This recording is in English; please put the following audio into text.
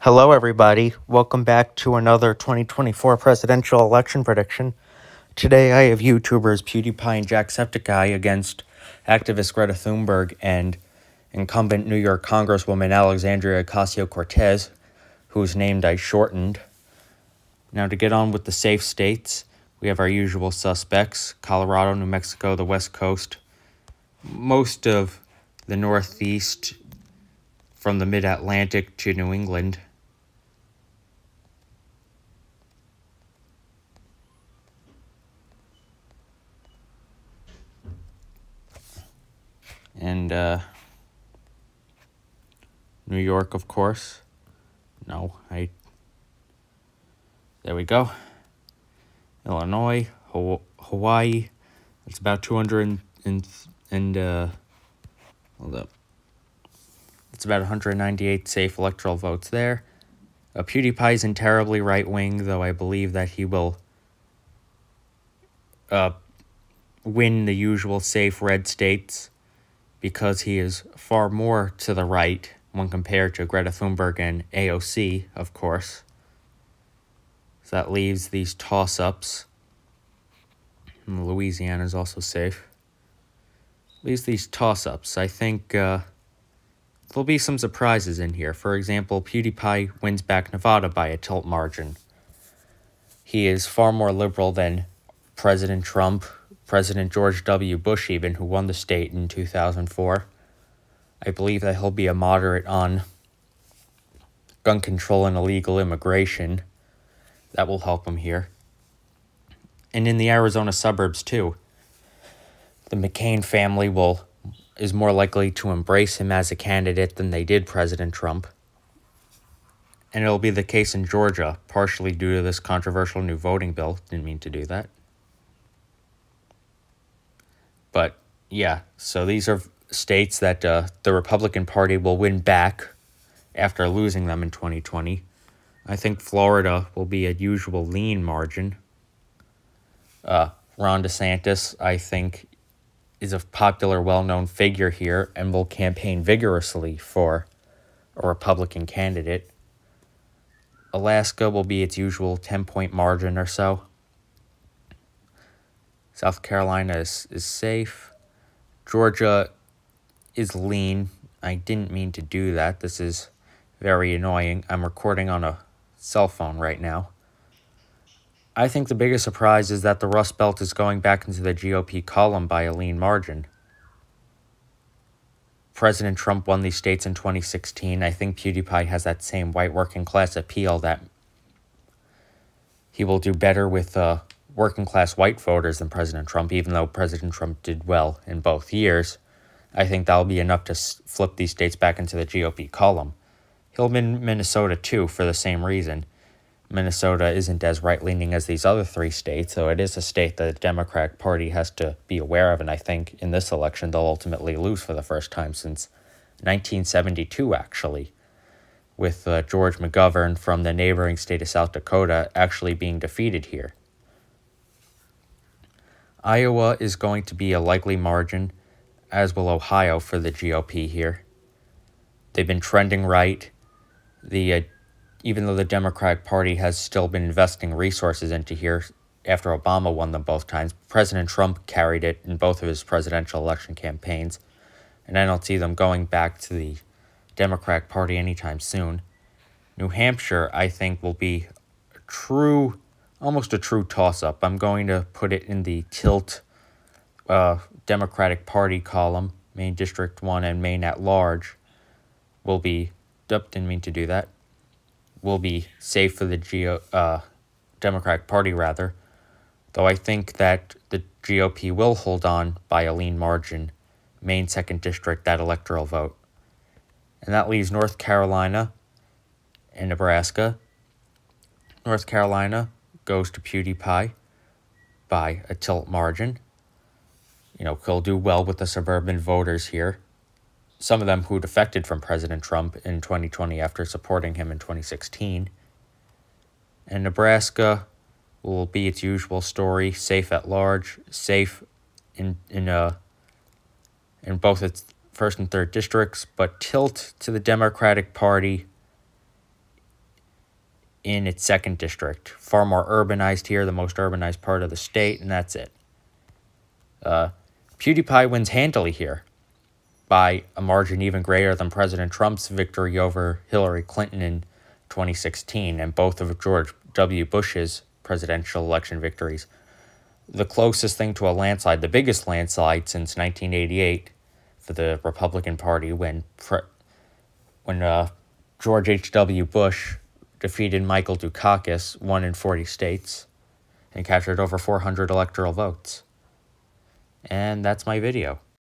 Hello, everybody. Welcome back to another 2024 presidential election prediction. Today, I have YouTubers PewDiePie and Jacksepticeye against activist Greta Thunberg and incumbent New York Congresswoman Alexandria Ocasio-Cortez, whose name I shortened. Now, to get on with the safe states, we have our usual suspects: Colorado, New Mexico, the West Coast, most of the Northeast, from the Mid-Atlantic to New England. And New York, of course. There we go. Illinois, Hawaii. It's about 200 hold up. It's about 198 safe electoral votes there. PewDiePie isn't terribly right-wing, though I believe that he will win the usual safe red states because he is far more to the right when compared to Greta Thunberg and AOC, of course. So that leaves these toss-ups. And Louisiana is also safe. Leaves these toss-ups. I think there'll be some surprises in here. For example, PewDiePie wins back Nevada by a tilt margin. He is far more liberal than President Trump, President George W. Bush even, who won the state in 2004. I believe that he'll be a moderate on gun control and illegal immigration. That will help him here. And in the Arizona suburbs, too, the McCain family is more likely to embrace him as a candidate than they did President Trump. And it'll be the case in Georgia, partially due to this controversial new voting bill. Didn't mean to do that. But, yeah, so these are states that the Republican Party will win back after losing them in 2020. I think Florida will be a usual lean margin. Ron DeSantis, I think, is a popular, well-known figure here and will campaign vigorously for a Republican candidate. Alaska will be its usual 10-point margin or so. South Carolina is safe. Georgia is lean. I didn't mean to do that. This is very annoying. I'm recording on a cell phone right now. I think the biggest surprise is that the Rust Belt is going back into the GOP column by a lean margin. President Trump won these states in 2016. I think PewDiePie has that same white working class appeal that he will do better with working class white voters than President Trump, even though President Trump did well in both years. I think that'll be enough to flip these states back into the GOP column. He'll win Minnesota, too, for the same reason. Minnesota isn't as right-leaning as these other three states, so it is a state that the Democratic Party has to be aware of, and I think in this election they'll ultimately lose for the first time since 1972, actually, with George McGovern from the neighboring state of South Dakota actually being defeated here. Iowa is going to be a likely margin, as will Ohio for the GOP here. They've been trending right. Even though the Democratic Party has still been investing resources into here after Obama won them both times, President Trump carried it in both of his presidential election campaigns, and I don't see them going back to the Democratic Party anytime soon. New Hampshire, I think, will be almost a true toss-up. I'm going to put it in the tilt Democratic Party column. Maine District 1 and Maine at large will be, didn't mean to do that, will be safe for the Democratic Party, rather, though I think that the GOP will hold on by a lean margin, Maine 2nd District, that electoral vote. And that leaves North Carolina and Nebraska. North Carolina goes to PewDiePie by a tilt margin. He'll do well with the suburban voters here. Some of them who defected from President Trump in 2020 after supporting him in 2016. And Nebraska will be its usual story, safe at large, safe in both its 1st and 3rd districts, but tilt to the Democratic Party in its 2nd district. Far more urbanized here, the most urbanized part of the state, and that's it. PewDiePie wins handily here by a margin even greater than President Trump's victory over Hillary Clinton in 2016 and both of George W. Bush's presidential election victories. The closest thing to a landslide, the biggest landslide since 1988 for the Republican Party when George H.W. Bush defeated Michael Dukakis, won in 40 states, and captured over 400 electoral votes. And that's my video.